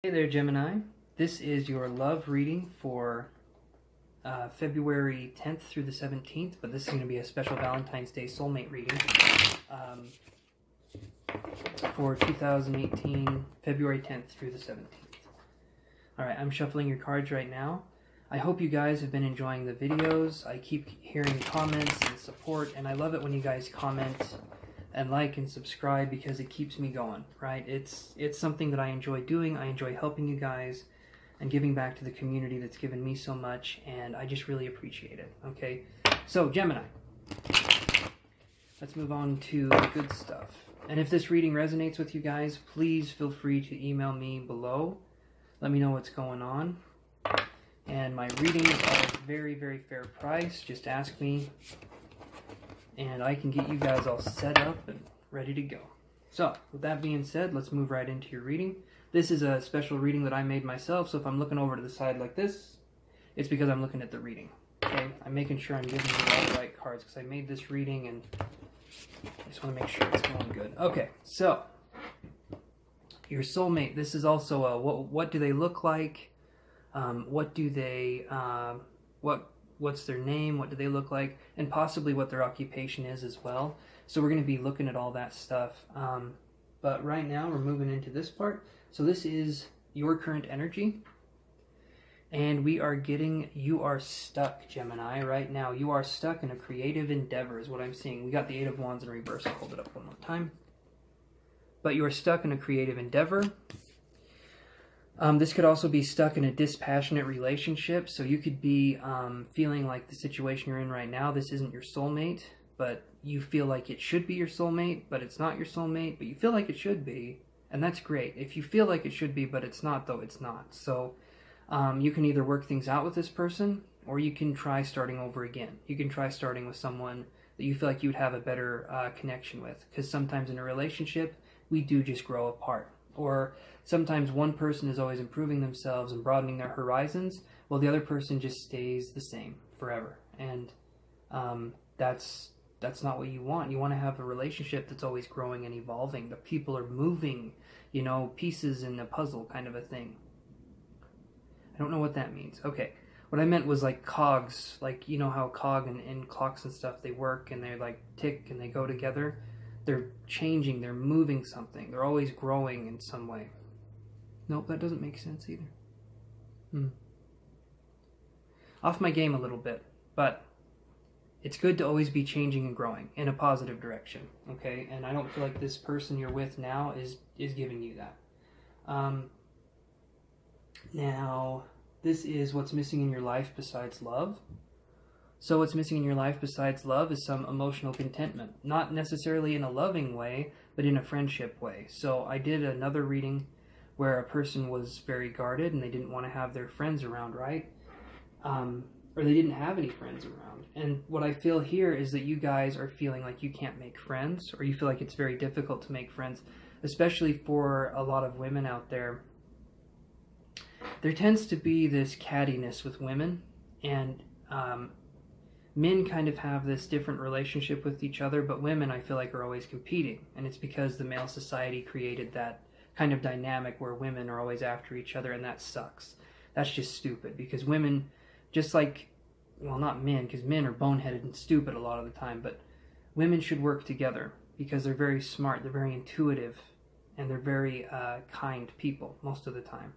Hey there, Gemini. This is your love reading for February 10th through the 17th, but this is going to be a special Valentine's Day soulmate reading for 2018, February 10th through the 17th. Alright, I'm shuffling your cards right now. I hope you guys have been enjoying the videos. I keep hearing comments and support, and I love it when you guys comment and like and subscribe because it keeps me going, right? It's something that I enjoy doing. I enjoy helping you guys and giving back to the community that's given me so much, and I just really appreciate it, okay? So, Gemini, let's move on to the good stuff. And if this reading resonates with you guys, please feel free to email me below. Let me know what's going on. And my readings are a very, very fair price. Just ask me, and I can get you guys all set up and ready to go. So, with that being said, let's move right into your reading. This is a special reading that I made myself, so if I'm looking over to the side like this, it's because I'm looking at the reading. Okay? I'm making sure I'm giving you all the right cards, because I made this reading, and I just want to make sure it's going good. Okay, so, your soulmate. This is also a, what do they look like? What do they, what's their name, what do they look like, and possibly what their occupation is as well. So we're going to be looking at all that stuff. But right now we're moving into this part. So this is your current energy. And we are getting, you are stuck, Gemini, right now. You are stuck in a creative endeavor is what I'm seeing. We got the Eight of Wands in reverse. I'll hold it up one more time. But you are stuck in a creative endeavor. This could also be stuck in a dispassionate relationship, so you could be feeling like the situation you're in right now, this isn't your soulmate, but you feel like it should be your soulmate, but it's not your soulmate, but you feel like it should be, and that's great. If you feel like it should be, but it's not, though, it's not. So you can either work things out with this person, or you can try starting over again. You can try starting with someone that you feel like you would have a better connection with, because sometimes in a relationship, we do just grow apart. Or sometimes one person is always improving themselves and broadening their horizons, while the other person just stays the same forever. And that's not what you want. You want to have a relationship that's always growing and evolving. The people are moving, you know, pieces in a puzzle kind of a thing. I don't know what that means. Okay. What I meant was like cogs, like, you know how cog and clocks and stuff, they work and they like tick and they go together. They're changing, they're moving something. They're always growing in some way. Nope, that doesn't make sense either. Off my game a little bit, but it's good to always be changing and growing in a positive direction, okay? And I don't feel like this person you're with now is giving you that. Now, this is what's missing in your life besides love. So what's missing in your life besides love is some emotional contentment. Not necessarily in a loving way, but in a friendship way. So I did another reading where a person was very guarded and they didn't want to have their friends around, right? Or they didn't have any friends around. And what I feel here is that you guys are feeling like you can't make friends, or you feel like it's very difficult to make friends, especially for a lot of women out there. There tends to be this cattiness with women, and men kind of have this different relationship with each other, but women, I feel like, are always competing. And it's because the male society created that kind of dynamic where women are always after each other, and that sucks. That's just stupid, because women, just like, well, not men, because men are boneheaded and stupid a lot of the time, but women should work together, because they're very smart, they're very intuitive, and they're very kind people most of the time.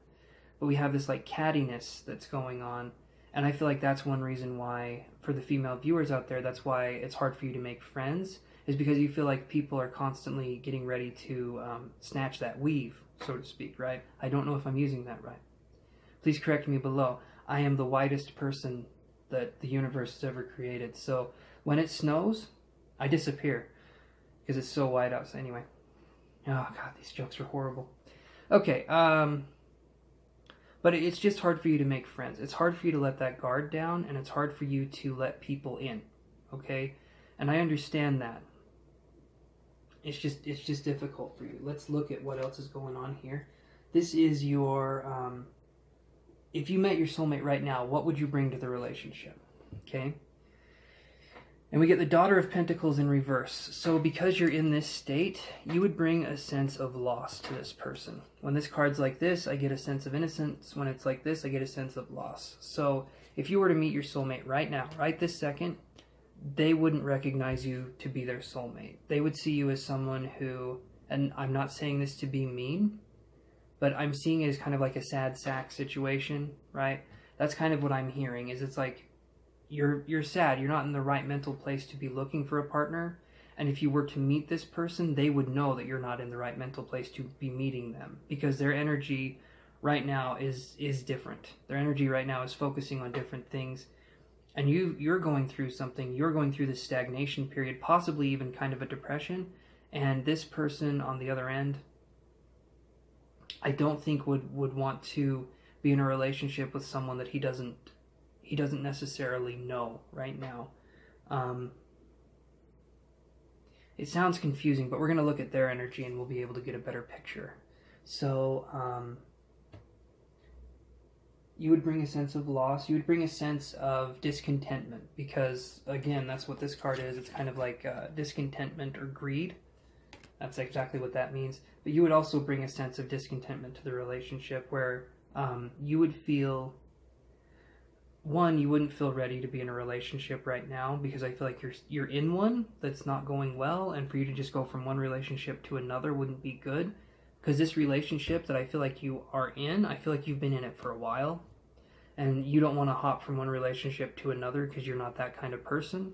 But we have this, like, cattiness that's going on. And I feel like that's one reason why, for the female viewers out there, that's why it's hard for you to make friends, is because you feel like people are constantly getting ready to snatch that weave, so to speak, right? I don't know if I'm using that right. Please correct me below. I am the whitest person that the universe has ever created. So when it snows, I disappear, because it's so white outside. Anyway. Oh, God, these jokes are horrible. Okay, but it's just hard for you to make friends. It's hard for you to let that guard down, and it's hard for you to let people in, okay? And I understand that. It's just difficult for you. Let's look at what else is going on here. This is your, if you met your soulmate right now, what would you bring to the relationship, okay? And we get the Daughter of Pentacles in reverse. So because you're in this state, you would bring a sense of loss to this person. When this card's like this, I get a sense of innocence. When it's like this, I get a sense of loss. So if you were to meet your soulmate right now, right this second, they wouldn't recognize you to be their soulmate. They would see you as someone who, and I'm not saying this to be mean, but I'm seeing it as kind of like a sad sack situation, right? That's kind of what I'm hearing, is it's like, you're sad, you're not in the right mental place to be looking for a partner, and if you were to meet this person, they would know that you're not in the right mental place to be meeting them, because their energy right now is different. Their energy right now is focusing on different things, and you're going through something. You're going through this stagnation period, possibly even kind of a depression, and this person on the other end, I don't think would want to be in a relationship with someone that he doesn't necessarily know right now. It sounds confusing, but we're going to look at their energy and we'll be able to get a better picture. So you would bring a sense of loss. You would bring a sense of discontentment, because again, that's what this card is. It's kind of like discontentment or greed. That's exactly what that means. But you would also bring a sense of discontentment to the relationship, where you would feel, one, you wouldn't feel ready to be in a relationship right now, because I feel like you're in one that's not going well, and for you to just go from one relationship to another wouldn't be good, because this relationship that I feel like you are in, I feel like you've been in it for a while, and you don't want to hop from one relationship to another because you're not that kind of person.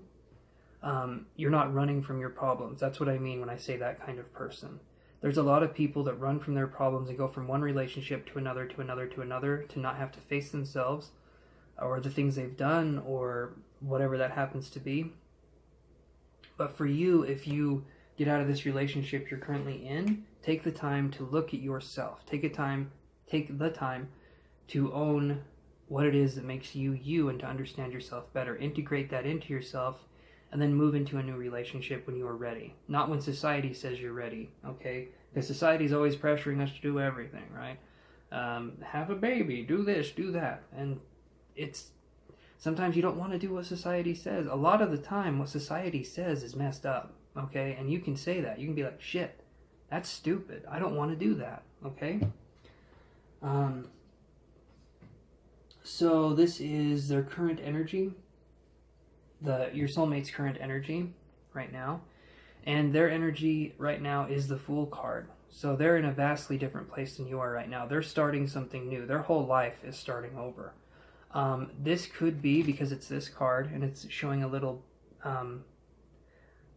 You're not running from your problems. That's what I mean when I say that kind of person. There's a lot of people that run from their problems and go from one relationship to another, to another, to another, to not have to face themselves or the things they've done or whatever that happens to be. But for you, if you get out of this relationship you're currently in, take the time to look at yourself. Take the time to own what it is that makes you you, and to understand yourself better. Integrate that into yourself, and then move into a new relationship when you are ready. Not when society says you're ready, okay? Because society is always pressuring us to do everything, right? Have a baby, do this, do that. And it's, sometimes you don't want to do what society says. A lot of the time, what society says is messed up, okay? And you can say that. You can be like, shit, that's stupid. I don't want to do that, okay? So this is their current energy. Your soulmate's current energy right now, and their energy right now is the Fool card. So they're in a vastly different place than you are right now. They're starting something new. Their whole life is starting over. This could be, because it's this card and it's showing a little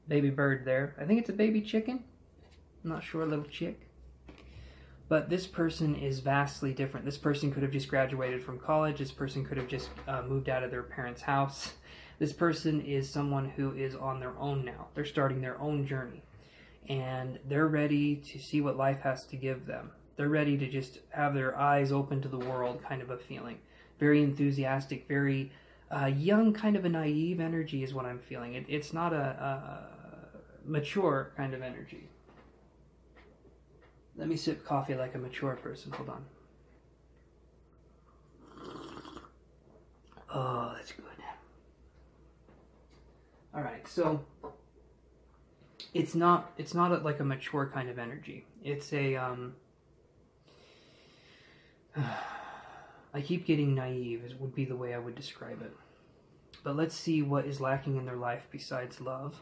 baby bird there. I think it's a baby chicken. I'm not sure, a little chick. But this person is vastly different. This person could have just graduated from college. This person could have just moved out of their parents' house. This person is someone who is on their own now. They're starting their own journey. And they're ready to see what life has to give them. They're ready to just have their eyes open to the world, kind of a feeling. Very enthusiastic, very young, kind of a naive energy is what I'm feeling. It's not a mature kind of energy. Let me sip coffee like a mature person. Hold on. Oh, that's good. All right, so it's not like a mature kind of energy. It's a I keep getting naive, would be the way I would describe it. But let's see what is lacking in their life besides love.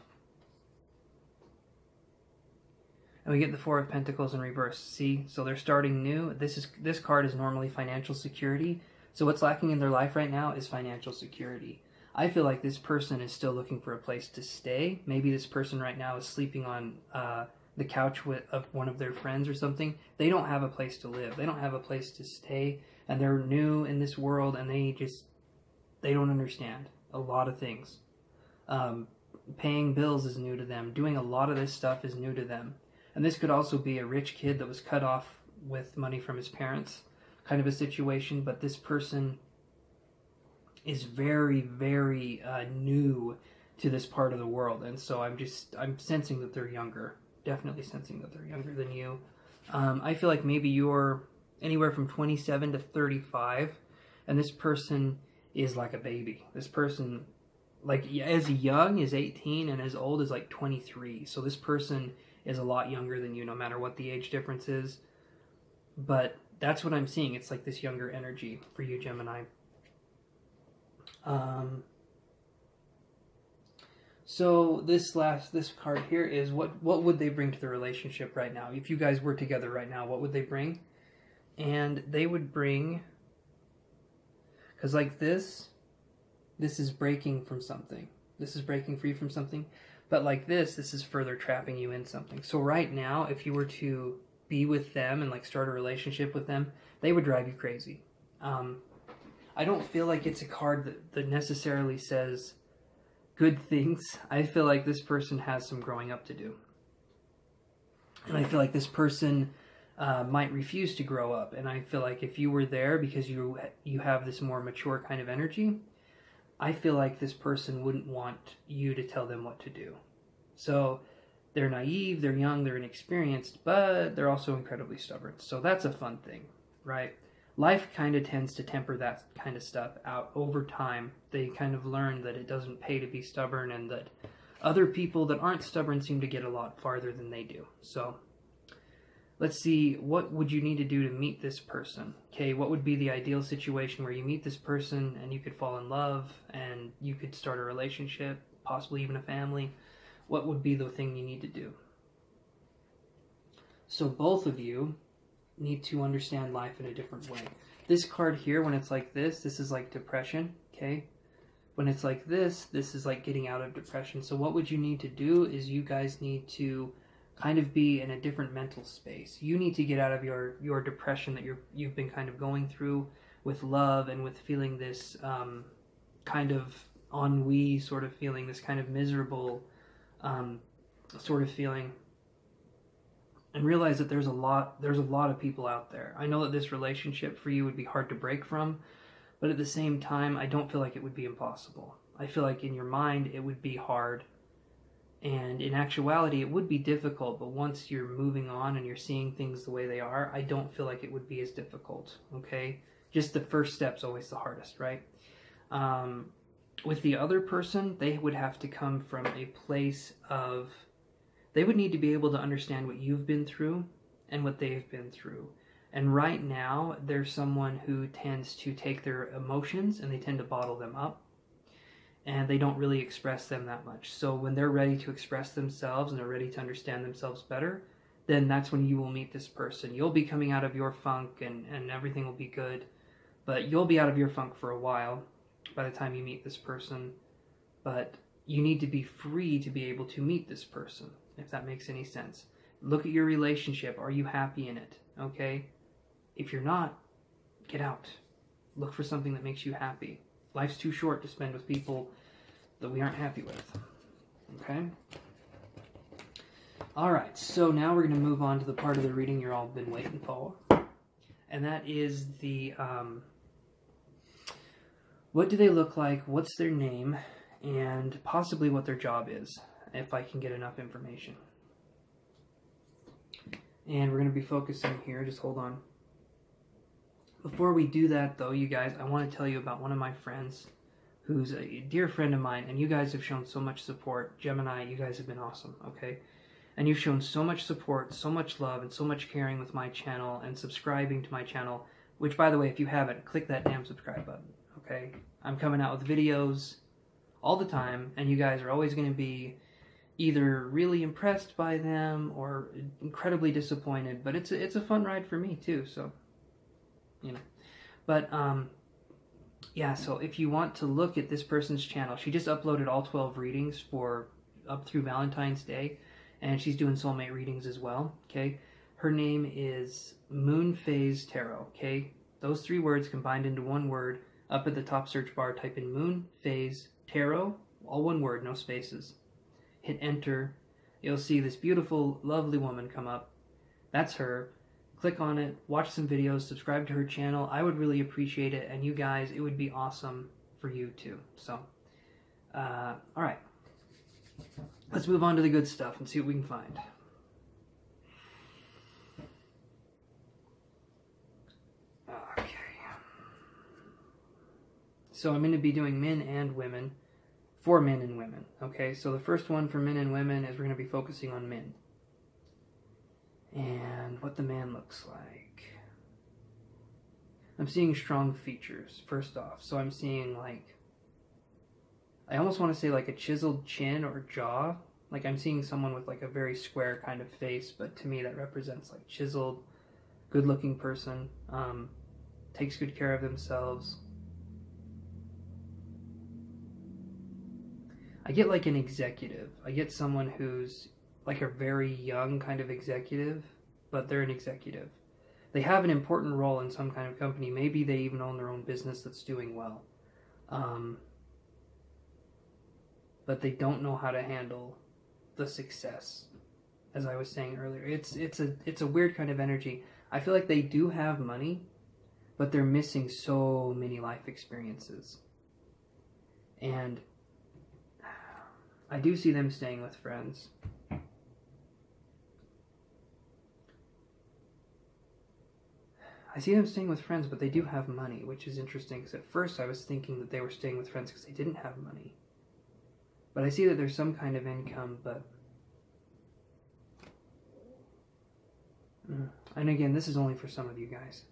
And we get the Four of Pentacles in reverse. See, so they're starting new. This card is normally financial security. So what's lacking in their life right now is financial security. I feel like this person is still looking for a place to stay. Maybe this person right now is sleeping on the couch of one of their friends or something. They don't have a place to live. They don't have a place to stay. And they're new in this world, and they don't understand a lot of things. Paying bills is new to them. Doing a lot of this stuff is new to them. And this could also be a rich kid that was cut off with money from his parents, kind of a situation. But this person is very, very new to this part of the world. And so I'm sensing that they're younger. Definitely sensing that they're younger than you. I feel like maybe you're anywhere from 27 to 35, and this person is like a baby. This person like as young as 18 and as old as like 23. So this person is a lot younger than you, no matter what the age difference is. But that's what I'm seeing. It's like this younger energy for you, Gemini. So this card here is what would they bring to the relationship right now? If you guys were together right now, what would they bring? And they would bring, because like this is breaking from something. This is breaking free from something. But like this is further trapping you in something. So right now, if you were to be with them and like start a relationship with them, they would drive you crazy. I don't feel like it's a card that necessarily says good things. I feel like this person has some growing up to do. And I feel like this person might refuse to grow up. And I feel like if you were there because you have this more mature kind of energy, I feel like this person wouldn't want you to tell them what to do. So they're naive, they're young, they're inexperienced, but they're also incredibly stubborn. So that's a fun thing, right? Life kind of tends to temper that kind of stuff out over time. They kind of learn that it doesn't pay to be stubborn, and that other people that aren't stubborn seem to get a lot farther than they do. So let's see, what would you need to do to meet this person? Okay, what would be the ideal situation where you meet this person and you could fall in love and you could start a relationship, possibly even a family? What would be the thing you need to do? So both of you need to understand life in a different way. This card here, when it's like this is like depression, okay? When it's like this is like getting out of depression. So what would you need to do is you guys need to kind of be in a different mental space. You need to get out of your depression that you've been kind of going through with love and with feeling this kind of ennui sort of feeling, this kind of miserable sort of feeling, and realize that there's a lot of people out there. I know that this relationship for you would be hard to break from, but at the same time, I don't feel like it would be impossible. I feel like in your mind it would be hard, and in actuality it would be difficult, but once you're moving on and you're seeing things the way they are, I don't feel like it would be as difficult, okay? Just the first step's always the hardest, right? With the other person, they would have to come from a place of, they would need to be able to understand what you've been through and what they've been through. And right now, there's someone who tends to take their emotions and they tend to bottle them up, and they don't really express them that much. So when they're ready to express themselves and they're ready to understand themselves better, then that's when you will meet this person. You'll be coming out of your funk and everything will be good, but you'll be out of your funk for a while by the time you meet this person. But you need to be free to be able to meet this person, if that makes any sense. Look at your relationship. Are you happy in it? Okay? If you're not, get out. Look for something that makes you happy. Life's too short to spend with people that we aren't happy with. Okay? Alright, so now we're going to move on to the part of the reading you're all been waiting for. And that is the, what do they look like, what's their name, and possibly what their job is, if I can get enough information. And we're going to be focusing here, just hold on. Before we do that, though, you guys, I want to tell you about one of my friends who's a dear friend of mine, and you guys have shown so much support. Gemini, you guys have been awesome, okay? And you've shown so much support, so much love, and so much caring with my channel and subscribing to my channel, which, by the way, if you haven't, click that damn subscribe button, okay? I'm coming out with videos all the time, and you guys are always going to be either really impressed by them or incredibly disappointed, but it's a fun ride for me, too, so, you know. But, yeah, so if you want to look at this person's channel, she just uploaded all 12 readings for up through Valentine's Day, and she's doing soulmate readings as well, okay? Her name is Moon Phase Tarot, okay? Those three words combined into one word. Up at the top search bar, type in Moon Phase Tarot, all one word, no spaces. Hit enter. You'll see this beautiful, lovely woman come up. That's her. Click on it, watch some videos, subscribe to her channel. I would really appreciate it, and you guys, it would be awesome for you too. So, alright. Let's move on to the good stuff and see what we can find. Okay. So I'm going to be doing men and women for men and women. Okay, so the first one for men and women is we're going to be focusing on men. And what the man looks like. I'm seeing strong features, first off. So I'm seeing like, I almost want to say like a chiseled chin or jaw. Like I'm seeing someone with like a very square kind of face, but to me that represents like chiseled, good looking person, takes good care of themselves. I get like an executive. I get someone who's like a very young kind of executive, but they're an executive. They have an important role in some kind of company. Maybe they even own their own business that's doing well. But they don't know how to handle the success, as I was saying earlier. It's a weird kind of energy. I feel like they do have money, but they're missing so many life experiences. And I do see them staying with friends. I see them staying with friends, but they do have money, which is interesting, because at first I was thinking that they were staying with friends because they didn't have money. But I see that there's some kind of income, but... And again, this is only for some of you guys.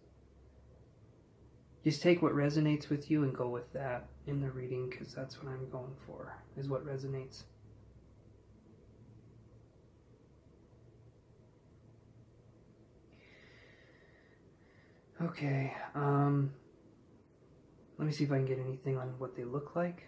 Just take what resonates with you and go with that in the reading, because that's what I'm going for, is what resonates. Okay, let me see if I can get anything on what they look like.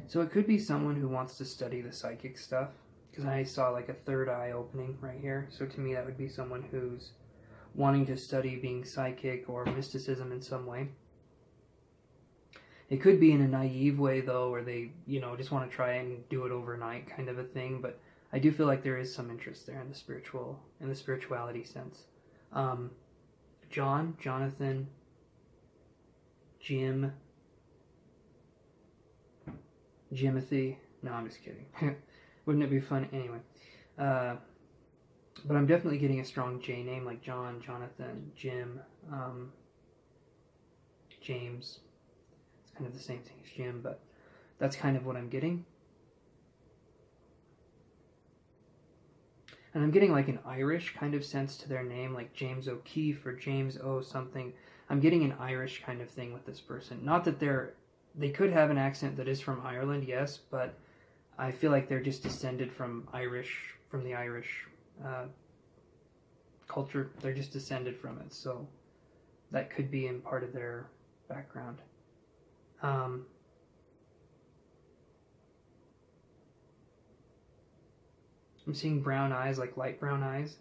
So it could be someone who wants to study the psychic stuff, because I saw like a third eye opening right here. So to me that would be someone who's wanting to study being psychic or mysticism in some way. It could be in a naive way though, where they, just want to try and do it overnight kind of a thing, but I do feel like there is some interest there in the spirituality sense. John, Jonathan, Jim, Jimothy. No, I'm just kidding. Wouldn't it be fun? Anyway. But I'm definitely getting a strong J name, like John, Jonathan, Jim, James. It's kind of the same thing as Jim, but that's kind of what I'm getting. And I'm getting like an Irish kind of sense to their name, like James O'Keefe or James O something. I'm getting an Irish kind of thing with this person. Not that they could have an accent that is from Ireland, yes, but I feel like they're just descended from the Irish culture. They're just descended from it, so that could be in part of their background. I'm seeing brown eyes, like light brown eyes,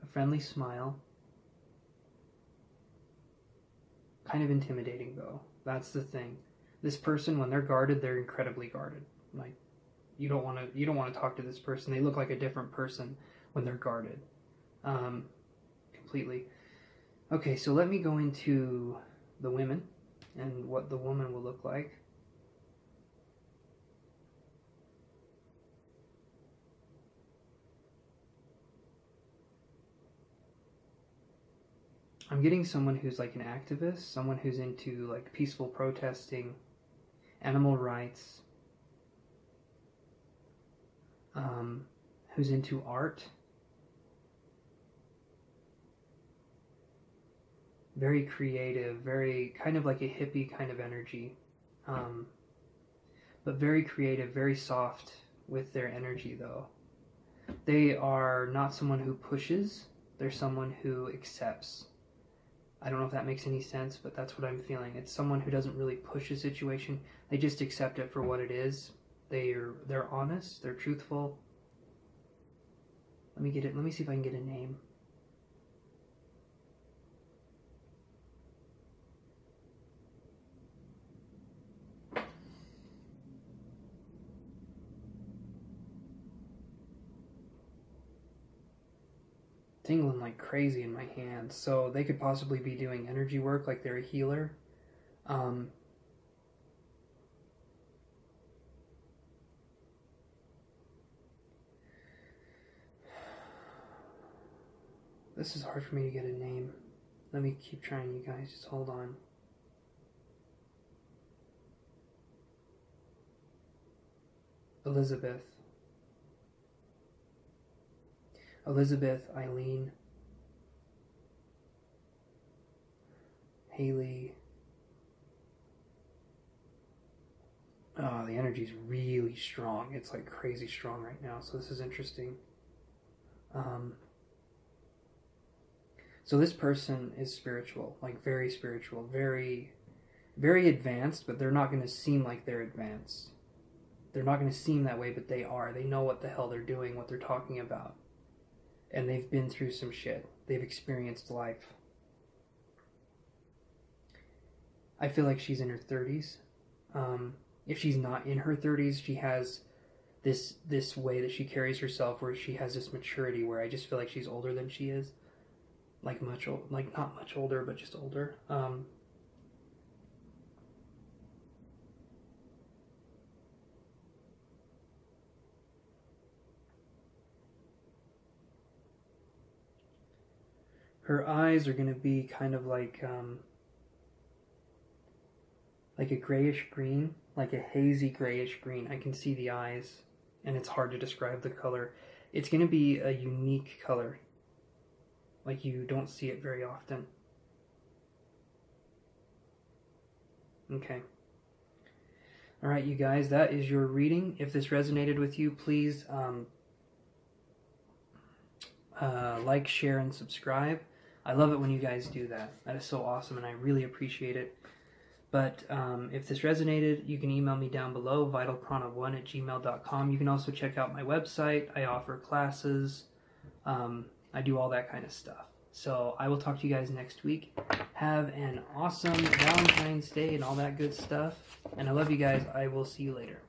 a friendly smile, kind of intimidating though. That's the thing. This person, when they're guarded, they're incredibly guarded. Like, you don't want to talk to this person. They look like a different person when they're guarded, completely. Okay, so let me go into the women and what the woman will look like. I'm getting someone who's like an activist, someone who's into like peaceful protesting, animal rights, who's into art, very creative, very kind of like a hippie kind of energy, but very creative, very soft with their energy though. They are not someone who pushes, they're someone who accepts. I don't know if that makes any sense, but that's what I'm feeling. It's someone who doesn't really push a situation. They just accept it for what it is. They're honest, they're truthful. Let me see if I can get a name. Tingling like crazy in my hands. So they could possibly be doing energy work, like they're a healer. This is hard for me to get a name. Let me keep trying, you guys. Just hold on. Elizabeth. Elizabeth, Eileen, Haley. Oh, the energy's really strong. It's like crazy strong right now, so this is interesting. So this person is spiritual, like very spiritual, very, very advanced, but they're not going to seem like they're advanced. They're not going to seem that way, but they are. They know what the hell they're doing, what they're talking about. And they've been through some shit. They've experienced life. I feel like she's in her 30s. If she's not in her 30s, she has this way that she carries herself where she has this maturity where I just feel like she's older than she is. Like not much older, but just older. Her eyes are going to be kind of like a grayish green, like a hazy grayish green. I can see the eyes, and it's hard to describe the color. It's going to be a unique color. Like you don't see it very often. Okay. All right, you guys, that is your reading. If this resonated with you, please like, share, and subscribe. I love it when you guys do that. That is so awesome, and I really appreciate it. But if this resonated, you can email me down below, vitalprana1@gmail.com. You can also check out my website. I offer classes. I do all that kind of stuff. So I will talk to you guys next week. Have an awesome Valentine's Day and all that good stuff. And I love you guys. I will see you later.